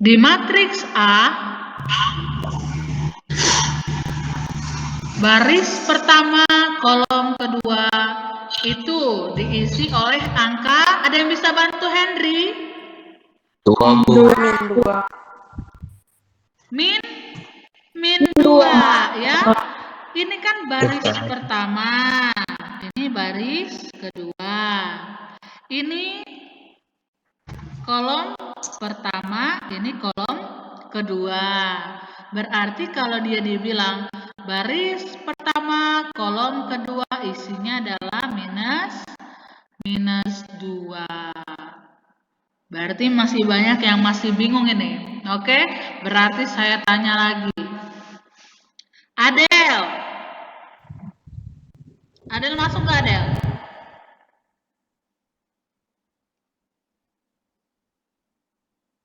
Di matriks A, baris pertama, kolom kedua itu diisi oleh angka. Ada yang bisa bantu Henry? Min 2 ya. Ini kan baris pertama, ini baris kedua. Ini kolom pertama, ini kolom kedua. Berarti kalau dia dibilang baris pertama, kolom kedua isinya adalah minus 2. Berarti masih banyak yang masih bingung ini. Oke, berarti saya tanya lagi. Adel masuk nggak Adel?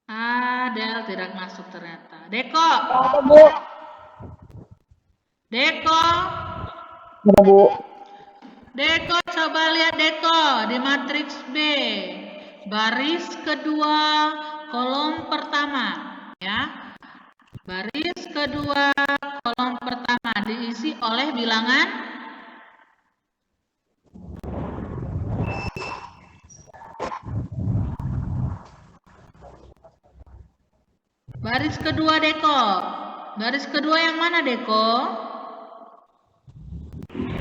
Adel tidak masuk ternyata. Deko. Deko. Deko, coba lihat Deko di matriks B. Baris kedua, kolom pertama, ya. Baris kedua, kolom pertama diisi oleh bilangan baris kedua Deko. Baris kedua yang mana Deko?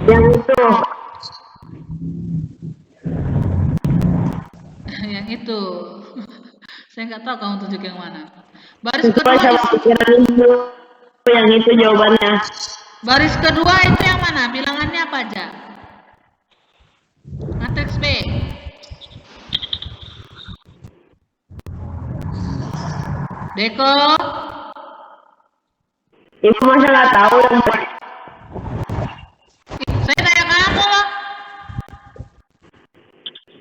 Yang itu. Yang itu. Saya nggak tahu kamu tunjuk yang mana. Baris kedua yang itu jawabannya. Baris kedua itu yang mana? Bilangannya apa aja? Matriks B. Deko. Ibu masa nggak tahu yang saya tanya kamu loh.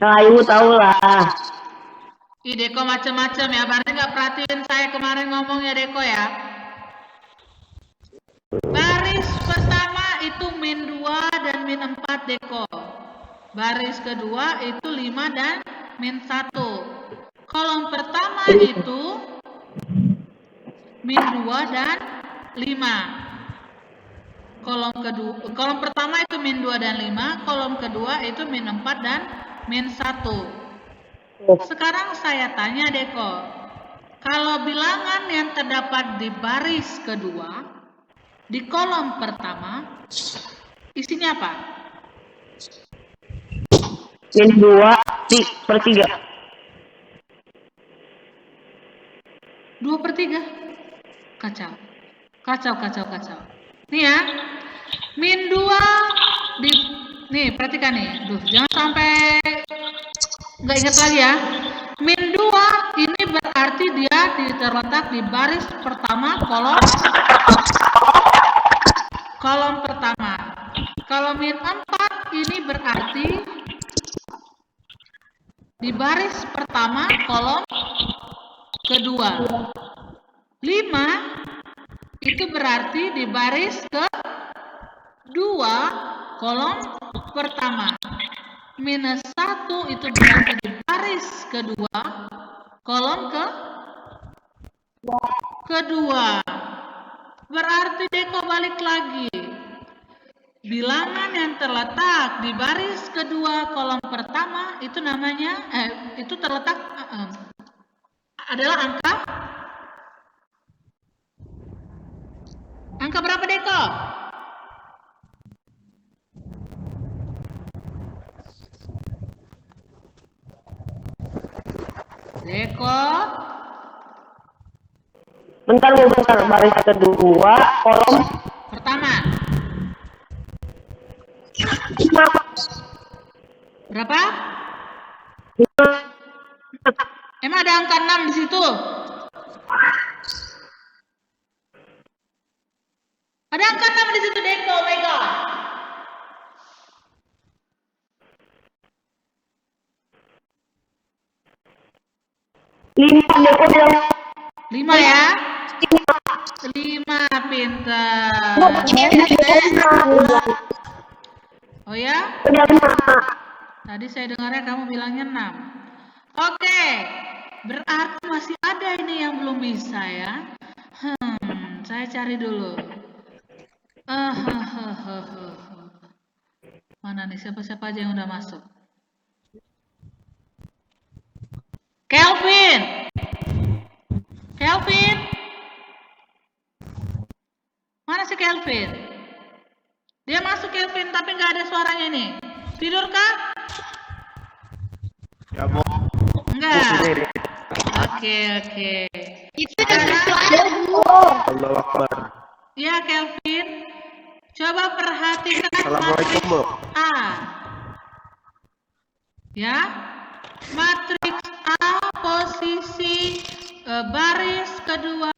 Nah, ibu tahu lah. Deko macam-macam ya. Berarti nggak perhatiin saya kemarin ngomong ya Deko ya. Baris pertama itu min 2 dan min 4 Deko. Baris kedua itu 5 dan min 1. Kolom pertama itu min 2 dan 5. Kolom pertama itu min 2 dan 5, kolom kedua itu min 4 dan min 1. Sekarang saya tanya Deko, kalau bilangan yang terdapat di baris kedua, di kolom pertama, isinya apa? Min 2 per 3. 2/3. Kacau. Nih ya, min 2 nih perhatikan nih. Jangan sampai nggak ingat lagi ya. Min 2 ini berarti dia terletak di baris pertama kolom pertama. Kalau min 4 ini berarti di baris pertama kolom kedua. 5 itu berarti di baris kedua kolom pertama. Minus 1 itu berarti di baris kedua kolom kedua. Berarti Deko balik lagi. Bilangan yang terletak di baris kedua kolom pertama itu namanya itu terletak adalah angka berapa Deko? Deko. Bentar, baris kedua kolom pertama. Berapa? Emang ada angka 6 di situ? Ada angka 6 di situ Deko, oh my god. Lima ya? 5 pintar. Oh ya? Tadi saya dengarnya kamu bilangnya 6. Oke. Berarti masih ada ini yang belum bisa ya. Saya cari dulu. Mana nih, siapa-siapa aja yang udah masuk? Kelvin! Kelvin! Mana si Kelvin? Dia masuk Kelvin, tapi nggak ada suaranya nih. Tidur kah? Ya, Bu. Enggak. Oke. Allahu Akbar. Ya, Kelvin. Coba perhatikan Assalamualaikum, Bu. A. Ya. Matriks A posisi baris kedua,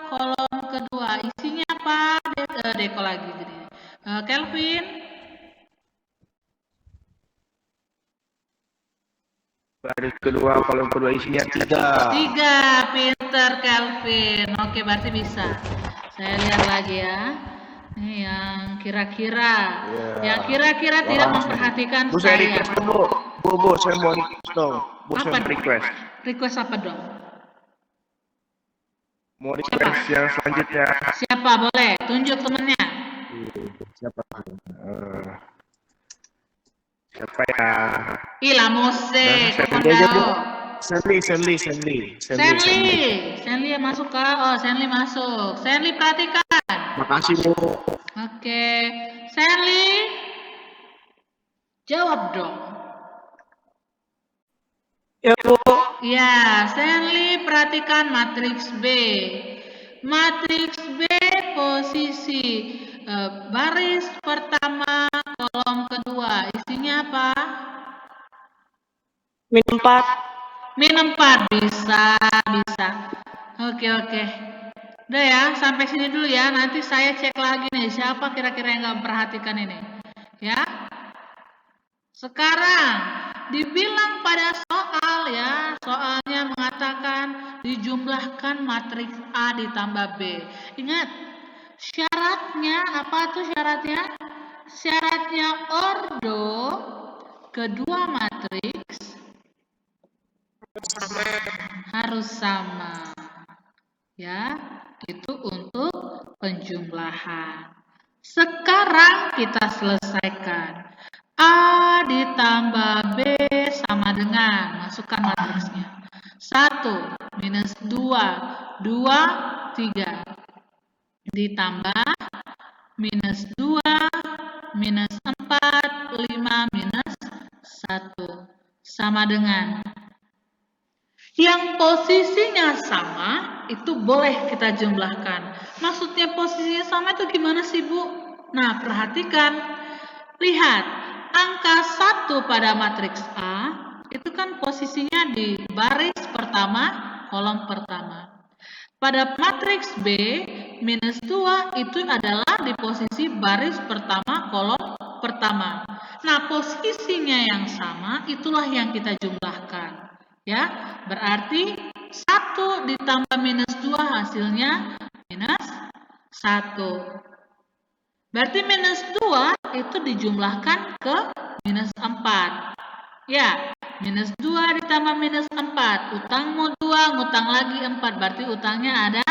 kolom kedua. Isinya apa? Deko lagi jadi. Kelvin. Baris kedua, kolom kedua isinya 3. 3, pinter Kelvin. Oke, berarti bisa. Saya lihat lagi ya. Ini yang kira-kira, yang kira-kira tidak memperhatikan Bu, saya saya. request dong, Bu. Bu, saya mau request dong. Bu, saya Apa? mau request. Request apa dong? Mau request yang selanjutnya. Siapa? Boleh tunjuk temennya. Siapa? Siapa ya? Ila Mose, Sandy aja, Bu. Sandy. Sandy masuk kah? Oh, Sandy masuk. Sandy perhatikan. Makasih, Bu. Oke. Sandy, jawab dong. Ya, Bu. Ya, Sandy perhatikan matriks B. Matriks B posisi baris pertama, kolom kedua. Isinya apa? -4. -4 bisa. Oke. Udah ya, sampai sini dulu ya. Nanti saya cek lagi nih siapa kira-kira yang nggak memperhatikan ini. Ya. Sekarang dibilang pada soal ya, soalnya mengatakan dijumlahkan matriks A ditambah B. Ingat, syaratnya apa tuh syaratnya? Syaratnya ordo kedua matriks harus sama. Ya, itu untuk penjumlahan. Sekarang kita selesaikan. A ditambah B sama dengan, masukkan matriksnya. 1 minus 2, 2, 3. Ditambah minus 2, minus 4, 5, minus 1. Sama dengan. Yang posisinya sama, itu boleh kita jumlahkan. Maksudnya posisinya sama itu gimana sih, Bu? Nah, perhatikan. Lihat, angka 1 pada matriks A, itu kan posisinya di baris pertama, kolom pertama. Pada matriks B, minus 2 itu adalah di posisi baris pertama, kolom pertama. Nah, posisinya yang sama, itulah yang kita jumlahkan. Ya, berarti 1 ditambah minus 2 hasilnya minus 1. Berarti minus 2 itu dijumlahkan ke minus 4. Ya, minus 2 ditambah minus 4. Utangmu 2, ngutang lagi 4. Berarti utangnya ada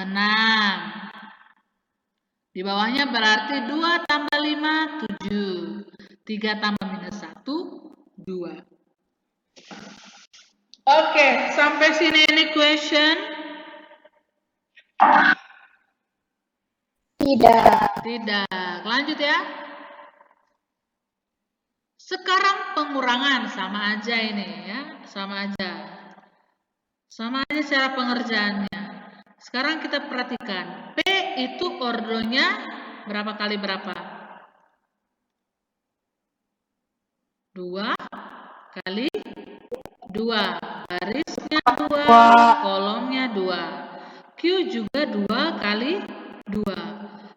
6. Di bawahnya berarti 2 tambah 5, 7. 3 tambah minus 1, 2. Oke, sampai sini ini question? Tidak. Lanjut ya. Sekarang pengurangan sama aja ini ya, sama aja. Sama aja cara pengerjaannya. Sekarang kita perhatikan. P itu ordonya berapa kali berapa? 2 kali 2. Barisnya 2, kolomnya 2. Q juga 2 kali 2.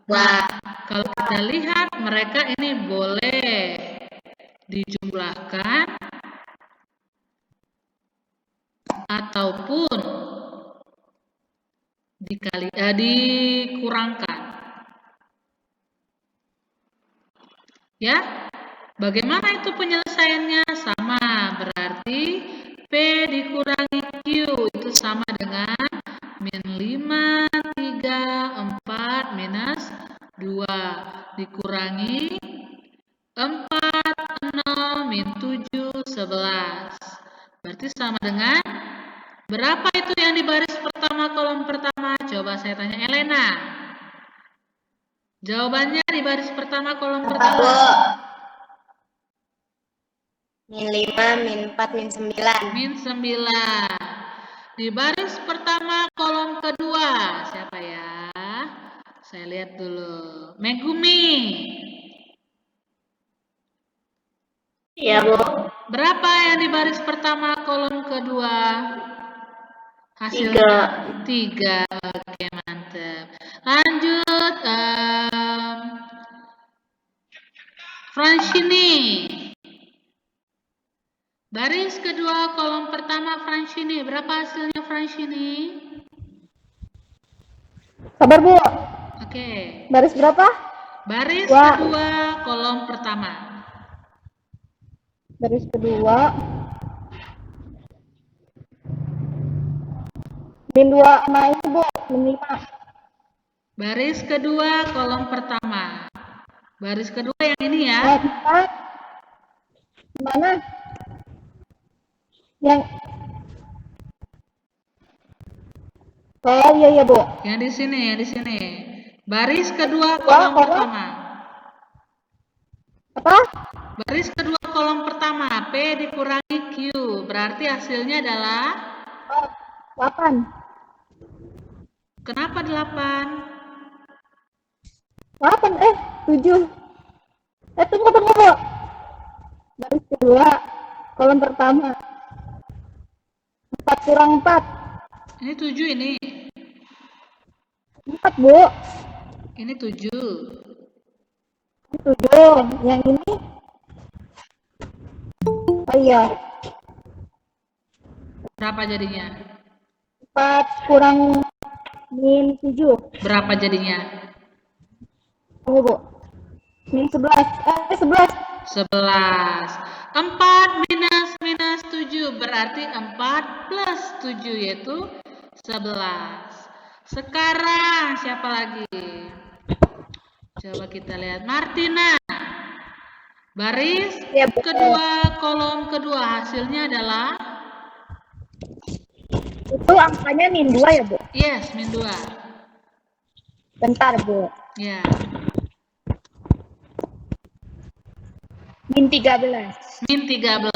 Nah, kalau kita lihat mereka ini boleh dijumlahkan ataupun dikurangkan. Ya, bagaimana itu penyelesaiannya? Sama, berarti P dikurangi Q Berarti sama dengan berapa itu yang di baris pertama kolom pertama? Coba saya tanya Elena. Jawabannya di baris pertama kolom pertama. Min 5, min 4, min 9. Min 9. Di baris pertama kolom kedua, siapa ya? Saya lihat dulu. Megumi. Iya, Bu. Berapa yang di baris pertama kolom kedua? Hasilnya 3. Oke, mantap. Lanjut. Franchini. Baris kedua kolom pertama Franchini. Berapa hasilnya Franchini? Sabar, Bu. Oke. Baris berapa? Baris Dua. kedua kolom pertama. Baris kedua. Min 2 sama ini, Bu. Min 5. Baris kedua kolom pertama. Baris kedua yang ini ya. 4. Mana? Yang iya, Bu. Yang di sini, yang di sini. Baris kedua kolom pertama. Apa? Baris kedua kolom pertama, P dikurangi Q. Berarti hasilnya adalah 8. kenapa 8? 7. Tunggu, Bu. Baris kedua kolom pertama. 4 kurang 4. Ini 7 ini. 4, Bu. Ini 7. 7. Yang ini? Oh iya. Berapa jadinya? 4 kurang min 7. Berapa jadinya? Tunggu, Bu. Min 11. 11. 11. 4 minus 7 berarti 4 plus 7 yaitu 11. Sekarang siapa lagi? Coba kita lihat Martina. Baris kedua kolom kedua hasilnya adalah Itu angkanya min 2 ya, Bu? yes, min 2. Bentar, Bu. Ya. Min 13. Min 13,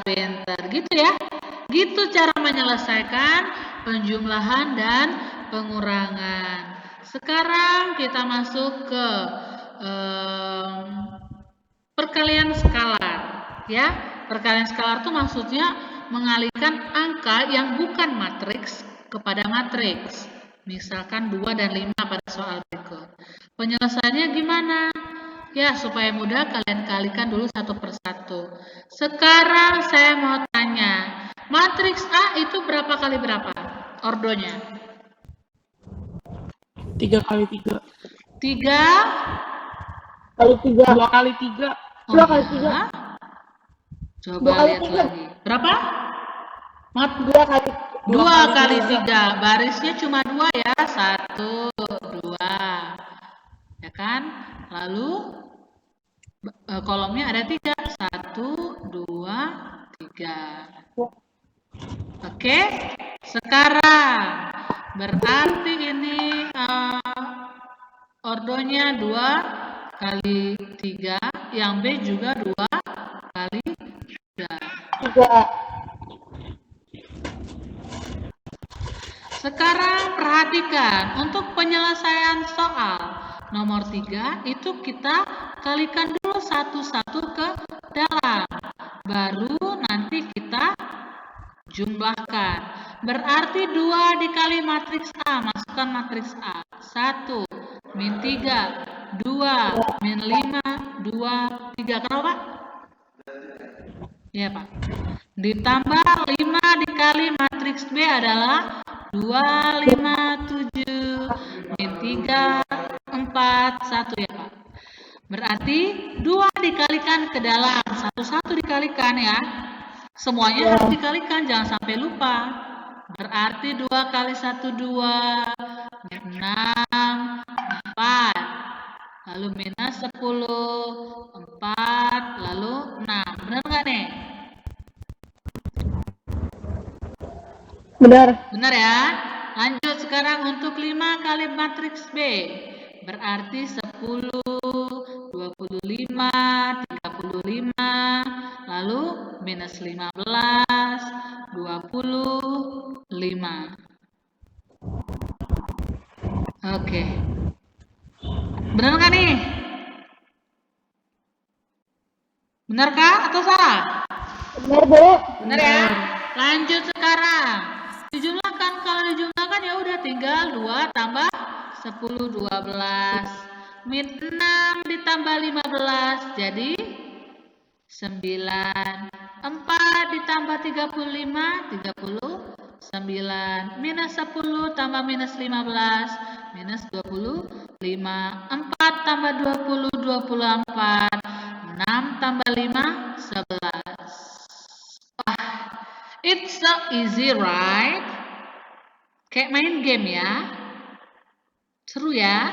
pintar. Gitu ya. Gitu cara menyelesaikan penjumlahan dan pengurangan. Sekarang kita masuk ke perkalian skalar. Ya, perkalian skalar itu maksudnya mengalihkan angka yang bukan matriks kepada matriks. Misalkan 2 dan 5 pada soal berikut. Penyelesaiannya gimana? Ya, supaya mudah kalian kalikan dulu satu persatu. Sekarang saya mau tanya, matriks A itu berapa kali berapa? Ordonya? 3 kali 3. 3 Kali 3. 2 kali 3. Oh, 2 kali 3. ya. Coba 2 kali lihat 3. lagi. Berapa? 2 kali 2 kali 3. Barisnya cuma 2 ya. 1, 2. Ya kan? Lalu kolomnya ada 3. 1, 2, 3. Oke. Sekarang berarti ini ordonya 2 kali 3. Yang B juga 2 kali 3. 3. Sekarang perhatikan, untuk penyelesaian soal nomor 3 itu kita kalikan dulu satu-satu ke dalam. Baru nanti kita jumlahkan. Berarti 2 dikali matriks A, masukkan matriks A. 1, min 3, 2, min 5, 2, 3. Kenapa, Pak? Iya, Pak. Ditambah 5 dikali matriks B adalah 2, 5, 7, min 3, 4, 1 ya, Pak. Berarti 2 dikalikan ke dalam, satu-satu dikalikan ya. Semuanya harus dikalikan, jangan sampai lupa. Berarti 2 kali 1, 2, 6, 4. Lalu minus 10, 4, lalu 6. Benar nggak nih? Benar. Benar ya? Lanjut sekarang untuk 5 kali matriks B. Berarti 10, 25, 35, lalu minus 15, 25. Oke. Benar kan nih? Benarkah atau salah? Benar, Bu. Benar ya? Lanjut sekarang. Dijumlahkan, kalau dijumlahkan ya udah tinggal 2 tambah 10, 12. Min 6 ditambah 15 jadi 9. 4 ditambah 35, 39. Minus 10 tambah minus 15, minus 25. 4 tambah 20, 24. 6 tambah 5, 11. It's so easy, right? Kayak main game ya. Seru ya.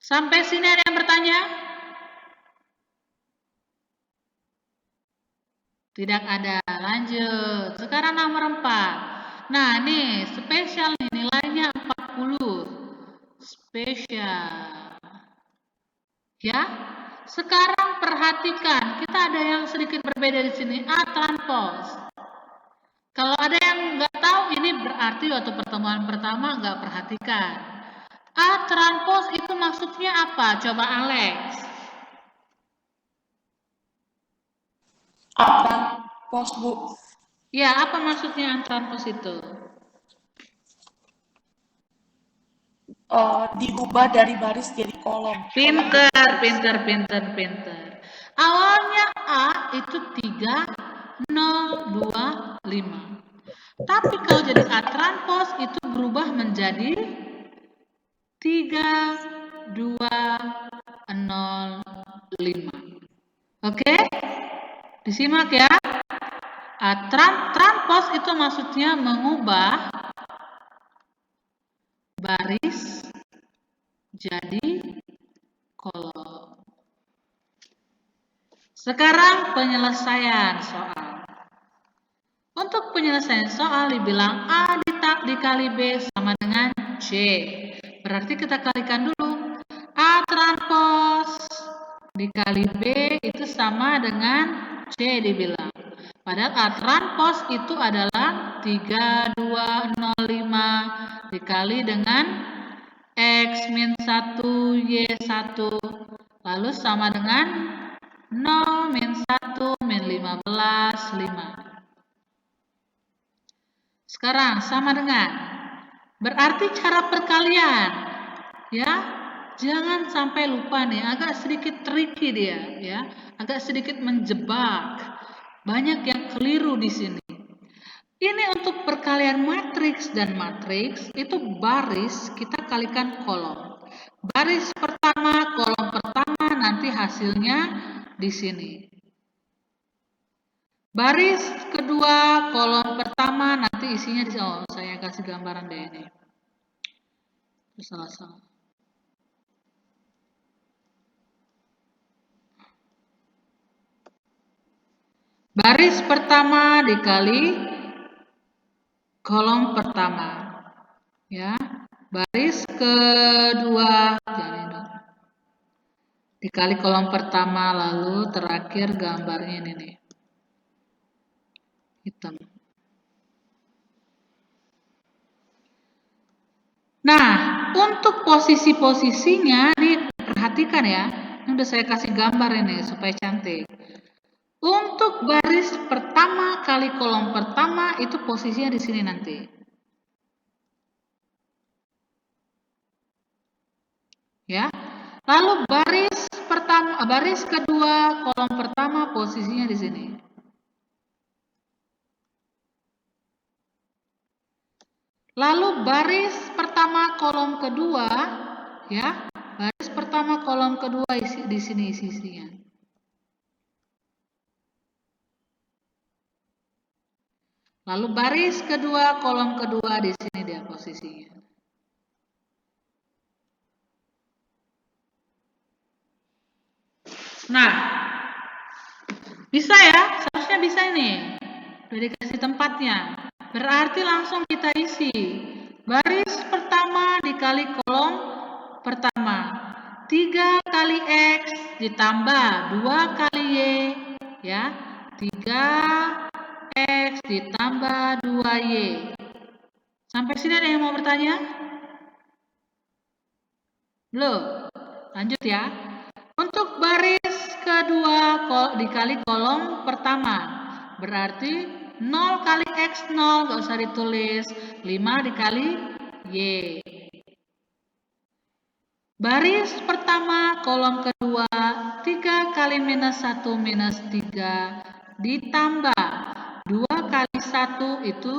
Sampai sini ada yang bertanya? Tidak ada. Lanjut. Sekarang nomor 4. Nah, nih spesial nih, nilainya 40. Spesial. Ya. Sekarang perhatikan, kita ada yang sedikit berbeda di sini. A transpose. Kalau ada yang nggak tahu, ini berarti waktu pertemuan pertama nggak perhatikan. A transpose itu maksudnya apa? Coba Alex. A transpos, Bu. Ya, apa maksudnya A transpose itu? Diubah dari baris jadi kolom. Pinter. Awalnya A itu 3, 0, 2, 5. Tapi kalau jadi A transpose itu berubah menjadi 3, 2, 0, 5. Oke? Disimak ya. A transpose itu maksudnya mengubah baris jadi kolom. Sekarang penyelesaian soal. Untuk penyelesaian soal dibilang A dikali B sama dengan C. Berarti kita kalikan dulu. A transpose dikali B itu sama dengan C dibilang. Padahal A transpose itu adalah 3, 2, 0, 5 dikali dengan X min 1, Y 1. Lalu sama dengan 0, min 1, min 15, 5. Sekarang sama dengan. Berarti cara perkalian. Ya, jangan sampai lupa nih, agak sedikit tricky dia, ya. Agak sedikit menjebak. Banyak yang keliru di sini. Ini untuk perkalian matriks dan matriks, itu baris kita kalikan kolom. Baris pertama, kolom pertama, nanti hasilnya di sini. Baris kedua, kolom pertama, nanti isinya di sini. Oh, saya kasih gambaran deh ini. Salah. Baris pertama dikali kolom pertama. Ya. Baris kedua dikali kolom pertama, lalu terakhir gambarnya ini nih. Hitam. Nah, untuk posisi-posisinya nih perhatikan ya. Ini udah saya kasih gambar ini supaya cantik. Untuk baris pertama kali kolom pertama itu posisinya di sini nanti. Ya. Lalu baris kedua kolom pertama posisinya di sini. Lalu baris pertama kolom kedua, ya. Baris pertama kolom kedua di sini isinya. Lalu baris kedua, kolom kedua di sini dia posisinya. Nah, bisa ya? Seharusnya bisa ini. Udah dikasih tempatnya. Berarti langsung kita isi. Baris pertama dikali kolom pertama. 3 kali X ditambah 2 kali Y. Ya. 3X ditambah 2Y. Sampai sini ada yang mau bertanya? Belum? Lanjut ya. Untuk baris kedua dikali kolom pertama. Berarti 0 kali X 0, gak usah ditulis. 5 dikali Y. Baris pertama kolom kedua 3 kali minus 1 minus 3 ditambah 2 kali 1 itu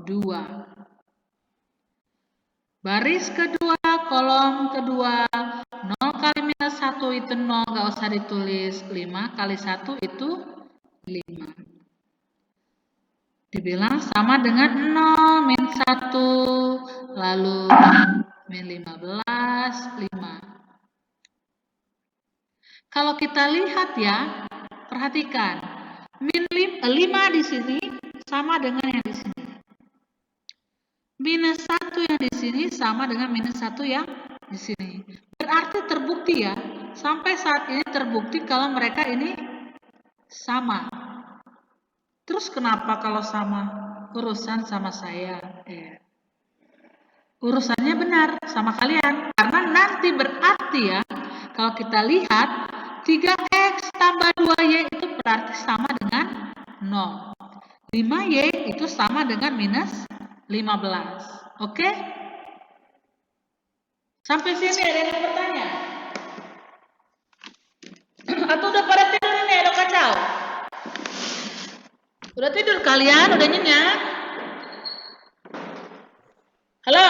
2. Baris kedua kolom kedua 0 kali minus 1 itu 0, gak usah ditulis. 5 kali 1 itu 5. Dibilang sama dengan 0 min 1 lalu min 15 5. Kalau kita lihat ya, perhatikan min 5 di sini sama dengan yang di sini. Minus 1 yang di sini sama dengan minus 1 yang di sini. Berarti terbukti ya, sampai saat ini terbukti kalau mereka ini sama. Terus kenapa kalau sama? Urusan sama saya. Urusannya benar sama kalian. Karena nanti berarti ya, kalau kita lihat 3X tambah 2Y itu berarti sama dengan 0. 5Y itu sama dengan minus 15. Oke? Sampai sini ada yang bertanya? Atau udah pada tidur ini? Ada kacau? Udah tidur kalian? Udah nyenyak? Halo?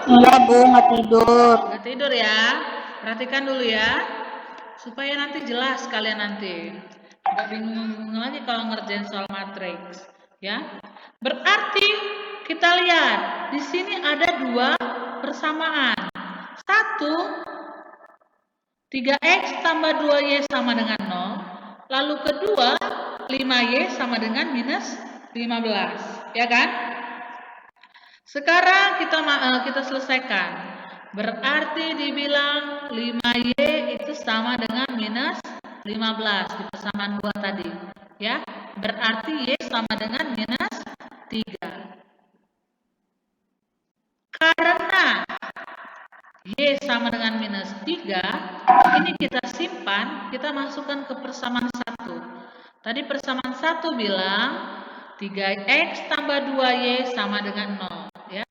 Enggak, Bu, nggak tidur. Nggak tidur ya? Perhatikan dulu ya. Supaya nanti jelas kalian nanti. Nggak bingung lagi kalau ngerjain soal matriks. Ya? Berarti kita lihat. Di sini ada 2 persamaan. 1, 3X tambah 2Y sama dengan 0. Lalu kedua, 5Y sama dengan minus 15. Ya kan? Sekarang kita selesaikan. Berarti dibilang 5Y itu sama dengan minus 15 di persamaan 2 tadi. Ya, berarti Y sama dengan minus 3. Karena Y sama dengan minus 3, ini kita simpan, kita masukkan ke persamaan 1. Tadi persamaan 1 bilang 3X tambah 2Y sama dengan 0. Ya.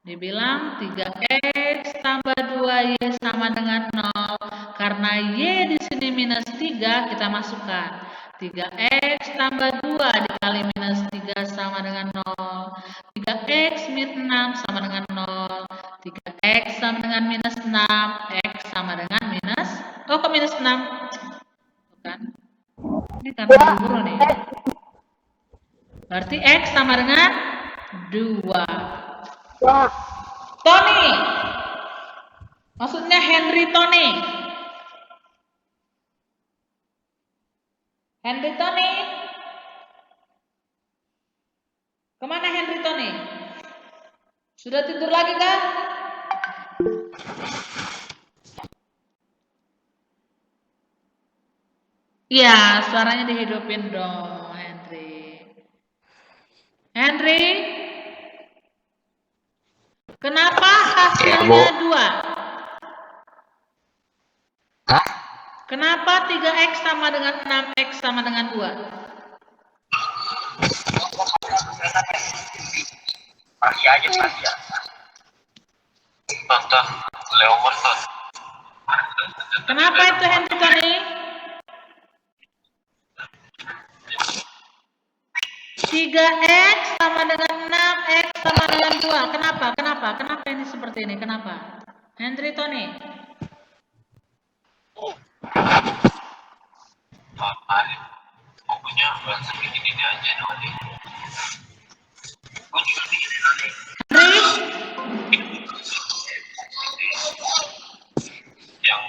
Dibilang 3X tambah 2Y sama dengan 0. Karena Y di sini minus 3, kita masukkan. 3X tambah 2 dikali minus 3 sama dengan 0. 3X min 6 sama dengan 0. 3X sama dengan minus 6. X sama dengan minus... Oh, kok minus 6? Bukan. Ini kan buru-buru nih. Berarti X sama dengan 2. Ya, Tony. Maksudnya Henry Tony. Henry Tony. Kemana Henry Tony? Sudah tidur lagi kah? Iya, suaranya dihidupin dong, Henry. Henry? Kenapa hasilnya 2? Hah? Kenapa 3X sama dengan 6X sama dengan 2? Masih aja saja. Tonton Leo Morton. Kenapa itu Henry Tony? 3X sama dengan 6X sama dengan 2. Kenapa? Kenapa ini seperti ini? Kenapa? Henry Tony? Pokoknya bahasa begini aja nanti. Gue juga begini nanti. Henry? Yang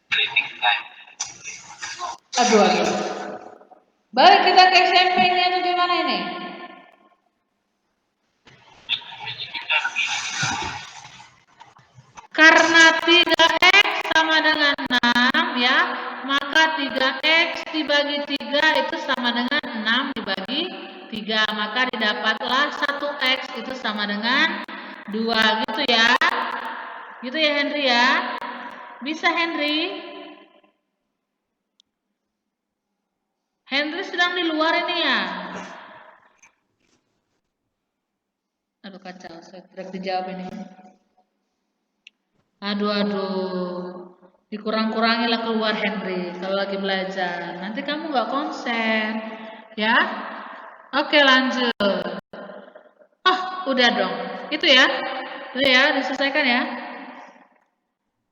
training time. Aduh. Balik kita ke SMP ini atau gimana ini? Karena 3X sama dengan 6 ya, maka 3X dibagi 3 itu sama dengan 6 dibagi 3. Maka didapatlah 1X itu sama dengan 2 gitu ya. Gitu ya Henry ya. Bisa Henry? Henry sedang di luar ini ya. Aduh kacau, saya tidak dijawab ini. Aduh. Dikurang-kurangilah keluar Henry kalau lagi belajar. Nanti kamu nggak konsen, ya? Oke lanjut. Oh, udah dong. Itu ya. Udah ya, diselesaikan ya.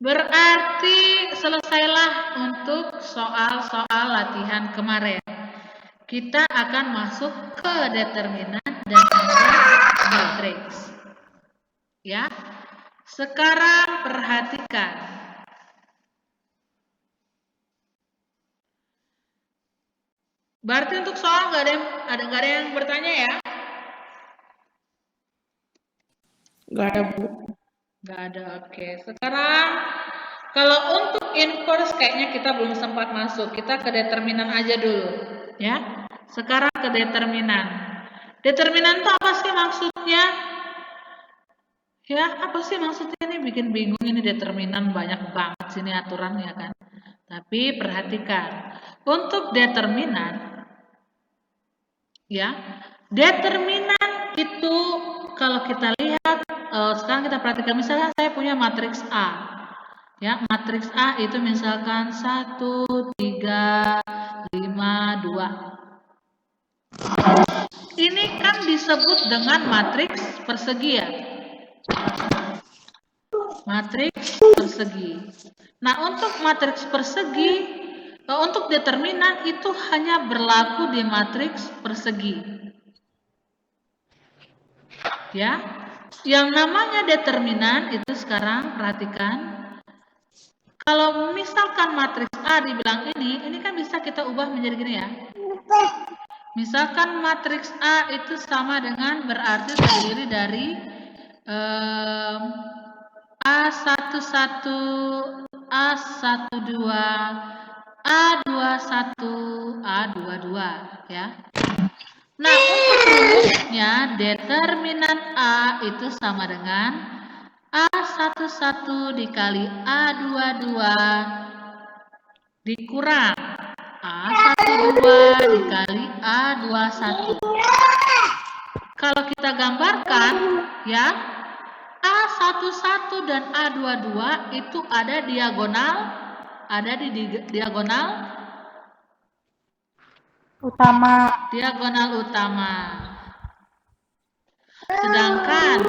Berarti selesailah untuk soal-soal latihan kemarin. Kita akan masuk ke determinan dan matriks. Ya. Sekarang perhatikan. Berarti untuk soal nggak ada yang bertanya ya? Nggak ada, Bu. Nggak ada, oke. Sekarang kalau untuk inverse kayaknya kita belum sempat masuk. Kita ke determinan aja dulu, ya. Sekarang ke determinan. Determinan itu apa sih maksudnya? Ya, apa sih maksudnya ini bikin bingung ini determinan banyak banget sini aturannya kan. Tapi perhatikan, untuk determinan ya, determinan itu kalau kita lihat sekarang kita perhatikan misalnya saya punya matriks A. Ya, matriks A itu misalkan 1 3 5 2. Ini kan disebut dengan matriks persegi ya. Matriks persegi. Nah, untuk matriks persegi untuk determinan itu hanya berlaku di matriks persegi. Ya. Yang namanya determinan itu sekarang perhatikan. Kalau misalkan matriks A dibilang ini kan bisa kita ubah menjadi gini ya. Misalkan matriks A itu sama dengan berarti terdiri dari A11, A12, A21, A22 ya. Nah, untuk rumusnya determinan A itu sama dengan A11 dikali A22 dikurang A12 dikali A21. Kalau kita gambarkan ya, A11 dan A22 itu ada di diagonal utama. Sedangkan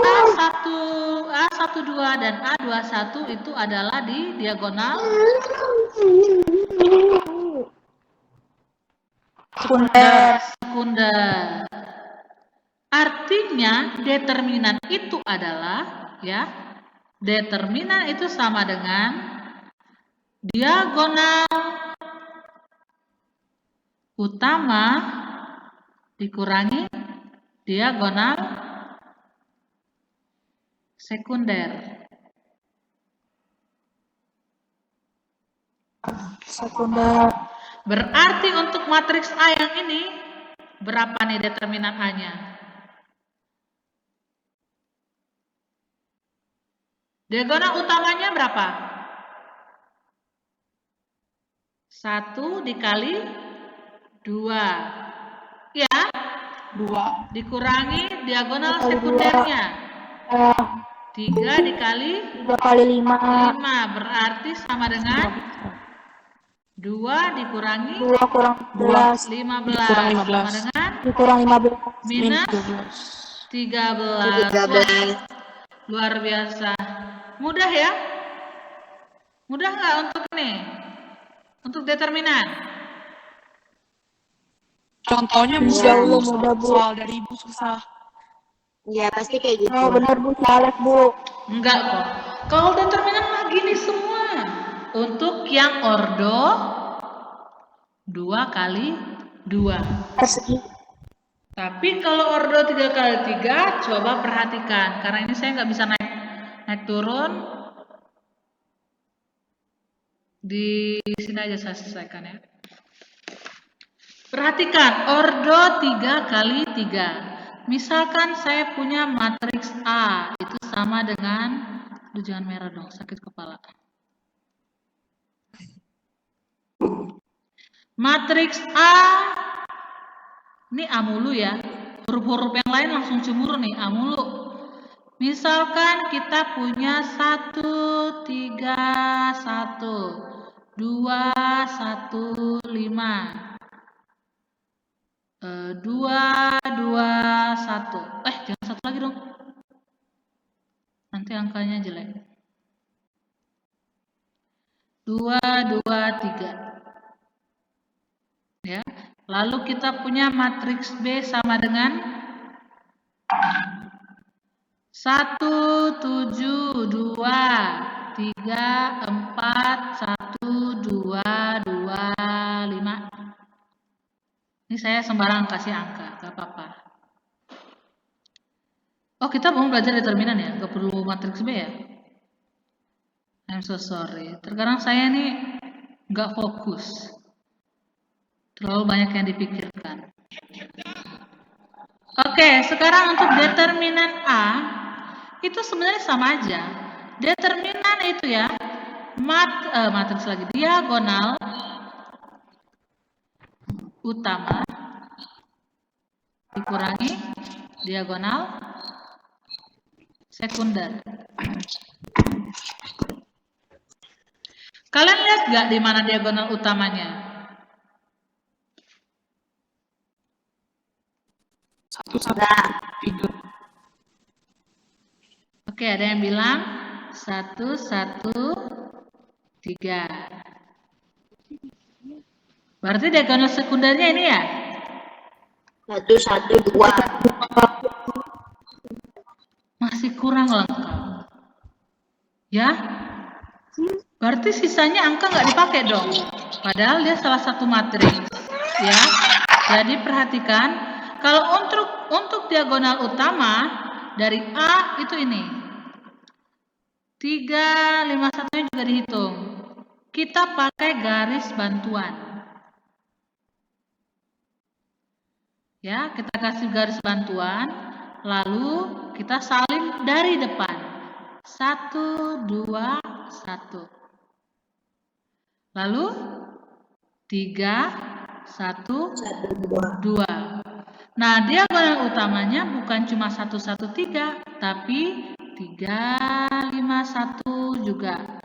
A12 dan A21 itu adalah di diagonal sekunder. Artinya determinan itu adalah ya, determinan itu sama dengan diagonal utama dikurangi diagonal sekunder. Berarti untuk matriks A yang ini berapa nih determinan A-nya? Diagonal utamanya berapa? 1 dikali 2. Ya? 2. Dikurangi diagonal sekundernya. 3 dikali 3 kali 5. 5 berarti sama dengan 2 dikurangi 2 kurang 11. 15 sama dengan Dikurang 15. minus 13. Luar biasa. Mudah ya? Mudah nggak untuk ini? Untuk determinan? Contohnya Bu, mudah, Bu. soal dari Ibu susah. Iya, pasti kayak gitu. Oh, benar Bu, salah Bu. Enggak kok. Kalau determinan mah gini semua. Untuk yang ordo 2 kali 2. Persegi. Tapi kalau ordo 3 kali 3, coba perhatikan. Karena ini saya nggak bisa naik naik turun. Di sini aja saya selesaikan ya. Perhatikan ordo 3 kali 3. Misalkan saya punya matriks A, itu sama dengan, jangan merah dong, sakit kepala. Matriks A, ini A mulu ya. Huruf-huruf yang lain langsung cemburu nih, A mulu. Misalkan kita punya 1, 3, 1. 2, 1, 5. 2, 2, 1. Jangan satu lagi dong. Nanti angkanya jelek. 2, 2, 3. Ya. Lalu kita punya matriks B sama dengan 1, 7, 2, 3, 4, 1, 2, 2, 5. Ini saya sembarang kasih angka, gak apa-apa. Oh, kita mau belajar determinan ya, gak perlu matriks B ya? I'm so sorry. Terkadang saya nih gak fokus. Terlalu banyak yang dipikirkan. Oke, sekarang untuk determinan A, itu sebenarnya sama aja. Determinan itu ya, matriks lagi, diagonal utama dikurangi diagonal sekunder. Kalian lihat gak di mana diagonal utamanya? 1, 1, 3. Oke, ada yang bilang 1, 1, 3. Berarti diagonal sekundernya ini ya? 1, 1, 2. Masih kurang lengkap. Ya? Berarti sisanya angka nggak dipakai dong. Padahal dia salah satu matriks. Ya. Jadi perhatikan, kalau untuk diagonal utama dari A itu ini. 3, 5, 1-nya juga dihitung. Kita pakai garis bantuan. Ya, kita kasih garis bantuan, lalu kita salin dari depan. 1, 2, 1. Lalu 3, 1, 2. Nah, diagonal utamanya bukan cuma 1, 1, 3, tapi 3, 5, 1 juga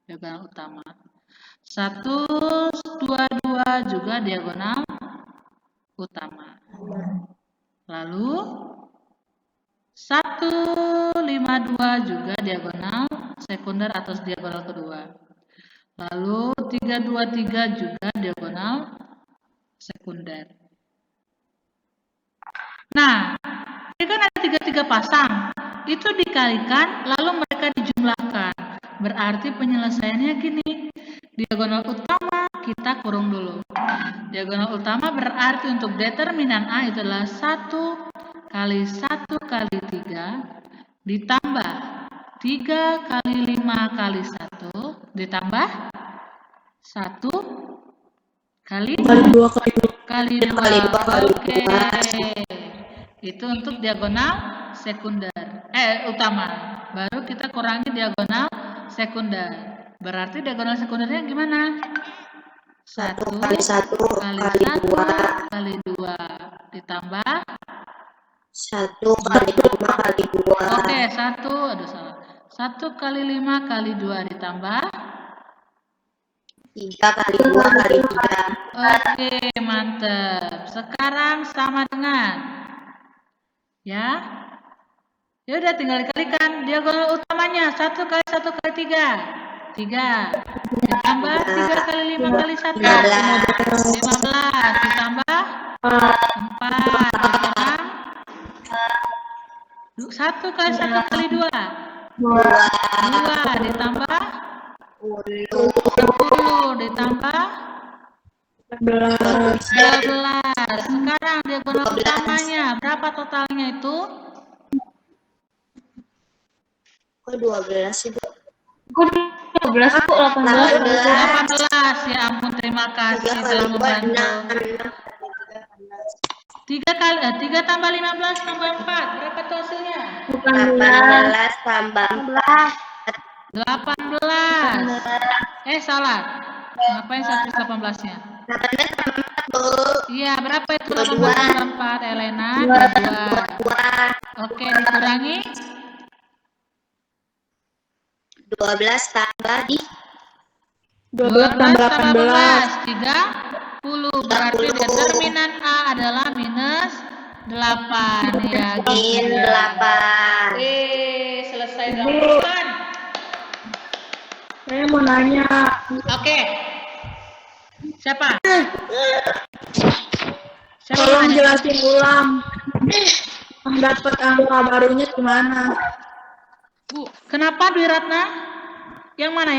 diagonal utama. 1, 2, 2 juga diagonal utama. Lalu 1, 5, 2 juga diagonal sekunder atau diagonal kedua. Lalu 3, 2, 3 juga diagonal sekunder. Nah, ini kan ada 3 pasang. Itu dikalikan, lalu mereka dijumlahkan. Berarti penyelesaiannya gini. Diagonal utama kita kurung dulu. Diagonal utama berarti untuk determinan A itu adalah 1 kali 1 kali 3 ditambah 3 kali 5 kali 1 ditambah 1 kali 2 kali 2. kali 2. Oke. Itu untuk diagonal sekunder. Utama. Baru kita kurangi diagonal sekunder. Berarti diagonal sekundernya gimana? 1 kali 1 kali 1 kali 2 ditambah 1 kali 5 kali 2. Oke, 1 kali 5 kali 2 ditambah 3 kali 2 kali 3. Oke, mantap. Sekarang sama dengan ya. Ya udah tinggal dikalikan diagonal utamanya 1 kali 1 kali 3. 3 ditambah 3 kali 5 kali 1. 15 ditambah 4 sekarang 1 kali 1 kali 2. 2 ditambah 10 ditambah 12. Sekarang diagonal utamanya berapa totalnya itu? Kok 12 sih, Bu? Kok 12 Bu? 18. 18. Ya ampun, terima kasih 3 kali telah 2, membantu. 6. 3 tambah 15 tambah 4. Berapa tuh hasilnya? 18 tambah 18. Salah. Ngapain 118-nya? 18 tambah 4, Bu. Iya, berapa itu 18 22. tambah 4, Elena? 22. 2. Oke, dikurangi 12 tambah 12 tambah tambah 18. 30. Berarti 30. determinan A adalah minus 8. Ya, min gitu. 8. Selesai dilakukan. Saya mau nanya. Oke. Siapa? Siapa Tolong nanya? jelasin ulang. Dapat angka barunya gimana? Bu, kenapa Dwi Ratna? Yang mana?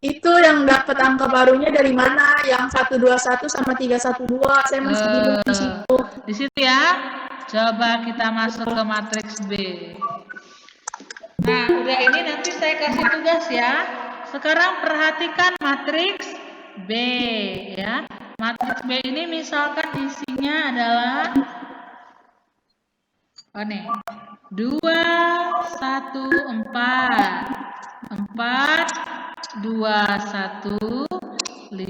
Itu yang dapat angka barunya dari mana? Yang 121 sama 312. Saya masih bingung di situ. Di situ ya. Coba kita masuk ke matriks B. Nah, udah ini nanti saya kasih tugas ya. Sekarang perhatikan matriks B ya. Matriks B ini misalkan isinya adalah 2, 1, 4, 4, 2, 1, 5, 2,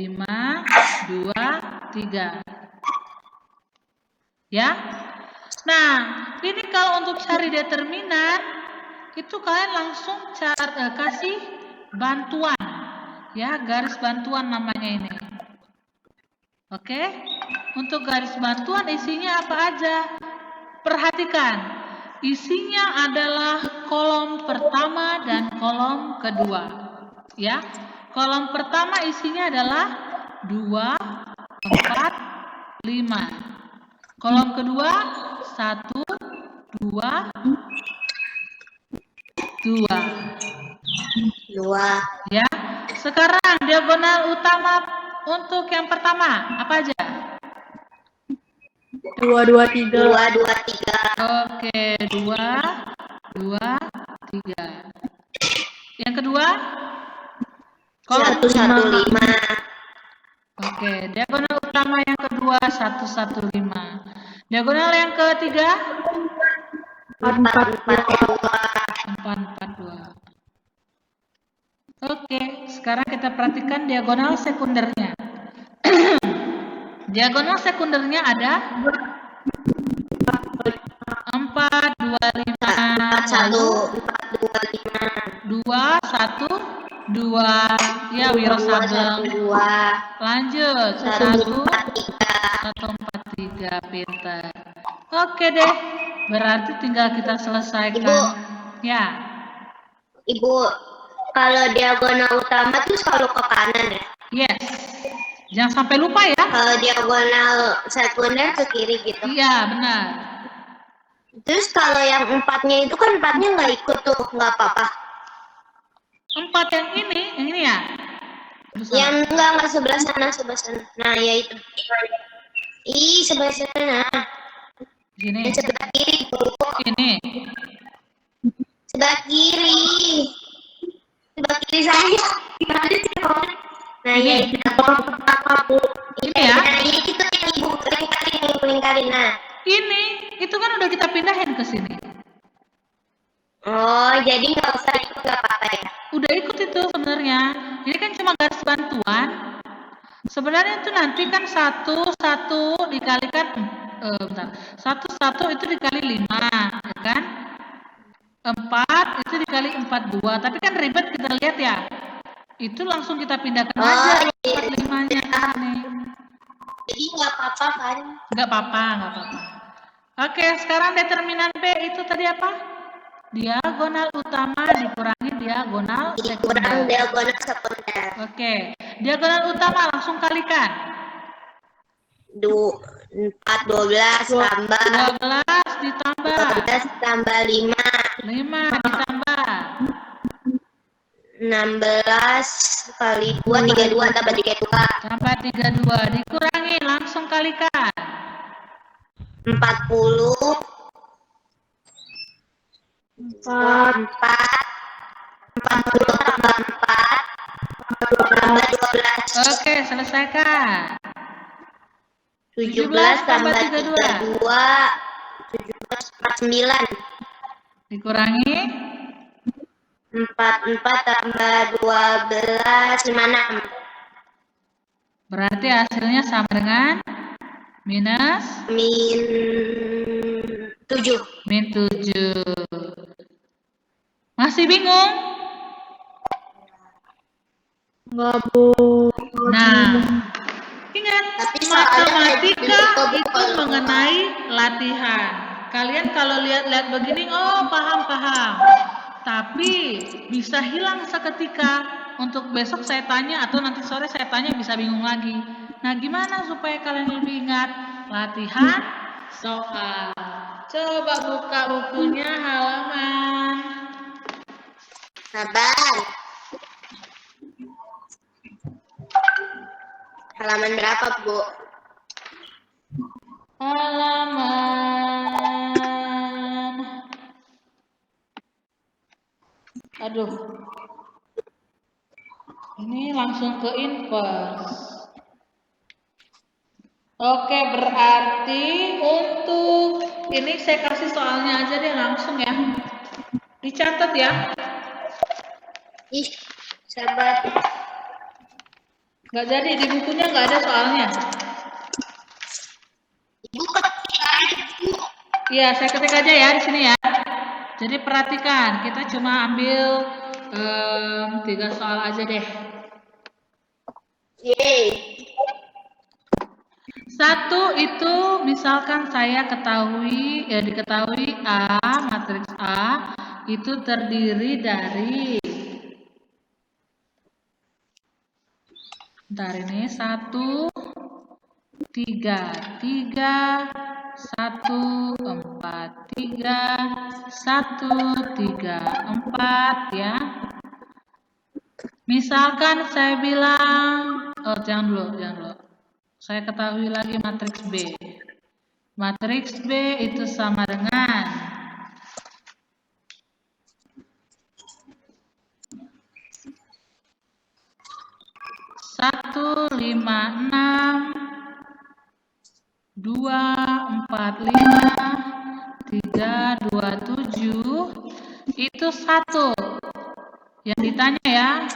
3. Ya. Nah, ini kalau untuk cari determinan, itu kalian langsung kasih bantuan. Ya, garis bantuan namanya ini. Oke? Untuk garis bantuan isinya apa aja? Perhatikan, isinya adalah kolom pertama dan kolom kedua. Ya, kolom pertama isinya adalah 2, 4, 5. Kolom kedua 1, 2, 2. Ya, sekarang diagonal utama untuk yang pertama apa aja? 2, 2, 3. 2, 2, 3. Oke, 2, 2, 3. Yang kedua? 1, 1, 5. Oke, diagonal utama yang kedua 1, 1, 5. Diagonal yang ketiga 4, 4, 2. 4, 4, 2. Oke, sekarang kita perhatikan diagonal sekundernya. Diagonal sekundernya ada 4, 2, 5, 2, 1, 2. Ya, Wiro Sableng. 2. Lanjut, 1, 4, 3. Pintar. Oke deh, berarti tinggal kita selesaikan. Ibu. Ya. Ibu, kalau diagonal utama tuh selalu ke kanan ya? Yes. Jangan sampai lupa ya. Kalau diagonal sekunder ke kiri gitu. Iya, benar. Terus kalau yang 4-nya itu kan 4-nya nggak ikut tuh, nggak apa-apa. 4 yang ini ya? Yang enggak sebelah sana. Nah, ya itu. Sebelah sana. Sini. Yang sebelah kiri, Bu. Ini. Sebelah kiri. Sebelah kiri saya. Gimana sih, Bu? Nah, ya itu. Bu. Ini ya? Nah, itu yang Ibu lingkarin. Nah. Ini, itu kan udah kita pindahin ke sini. Oh, jadi nggak usah ikut, nggak apa-apa ya? Udah ikut itu sebenarnya. Ini kan cuma garis bantuan. Sebenarnya itu nanti kan 1 dikalikan, bentar. 1 itu dikali 5, ya kan? 4 itu dikali 4, 2. Tapi kan ribet kita lihat ya. Itu langsung kita pindahkan aja 4, 5-nya ke sini. Jadi nggak apa-apa kan? Nggak apa-apa. Oke, sekarang determinan B itu tadi apa? Diagonal utama dikurangi diagonal sekunder. Dikurang diagonal sekunder. Oke, diagonal utama langsung kalikan. 4, 12 tambah 12 ditambah 12 tambah 5 ditambah 16 kali 2 32 tambah 32 tambah 32 dikurangi langsung kalikan 40 4, 42 tambah 4 tambah 12. Oke, selesaikan. 17 tambah 32. 17 tambah 9. Dikurangi 4 tambah 12 56. berarti hasilnya sama dengan minus Min 7. min 7. Masih bingung? enggak, Bu. Nah, ingat, Tapi soalnya matematika kayak gitu, itu mengenai latihan. Kalian kalau lihat-lihat begini, oh paham-paham. Tapi bisa hilang seketika. Untuk besok saya tanya atau nanti sore saya tanya bisa bingung lagi. Nah, gimana supaya kalian lebih ingat? Latihan soal. Coba buka bukunya halaman. Sabar. Halaman berapa, Bu? Halaman. Aduh. Ini langsung ke inverse. Oke, berarti untuk ini saya kasih soalnya aja deh langsung ya. Dicatat ya. Ih, sabar. Nggak jadi, di bukunya nggak ada soalnya. Ibu ketik aja, Bu. Iya, saya ketik aja ya di sini ya. Jadi perhatikan, kita cuma ambil 3 soal aja deh. Yeay. 1 itu misalkan saya diketahui A, matriks A itu terdiri dari bentar ini 1 3 3 1 4 3 1 3 4 ya. Misalkan saya bilang jangan dulu. Saya ketahui lagi matriks B. Matriks B itu sama dengan 1 5 6 2 4 5 3 2 7 itu 1. Yang ditanya ya,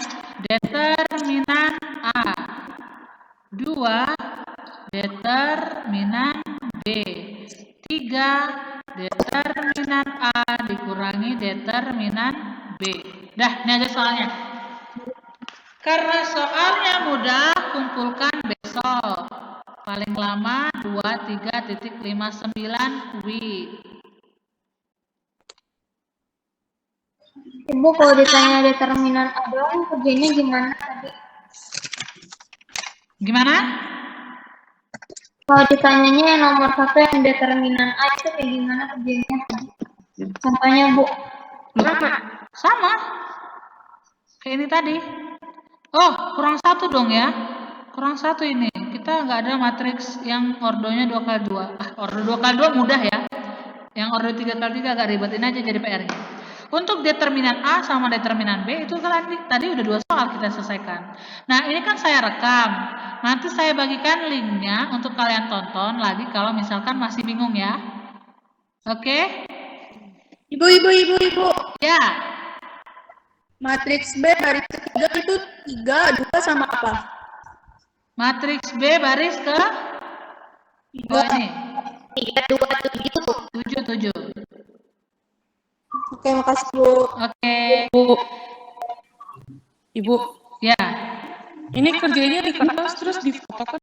determinan A. 2, determinan B. 3, determinan A dikurangi determinan B. Dah, ini aja soalnya. Karena soalnya mudah, kumpulkan besok. Paling lama 23.59 WIB. Ibu kalau ditanya determinan A doang kerjanya gimana tadi? Gimana? Kalau ditanyanya yang nomor 1 yang determinan A itu kayak gimana kerjanya? Contohnya, Bu. Sama. Kayak ini tadi. Oh, kurang 1 dong ya. Kurang 1 ini. Kita nggak ada matriks yang ordonya 2x2. Ordo 2x2 mudah ya. Yang ordo 3x3 agak ribet. Ini aja jadi PR-nya. Untuk determinan A sama determinan B itu kan tadi udah 2 soal kita selesaikan. Nah, ini kan saya rekam. Nanti saya bagikan linknya untuk kalian tonton lagi kalau misalkan masih bingung ya. Oke? Ibu. Ya. Matriks B baris ketiga itu 3, 2 sama apa? Matriks B baris ke 2 ini. 3 2 7. 7 7. Oke, makasih, Bu. Oke. Ibu, Ya. ini kerjanya di kertas terus difotokan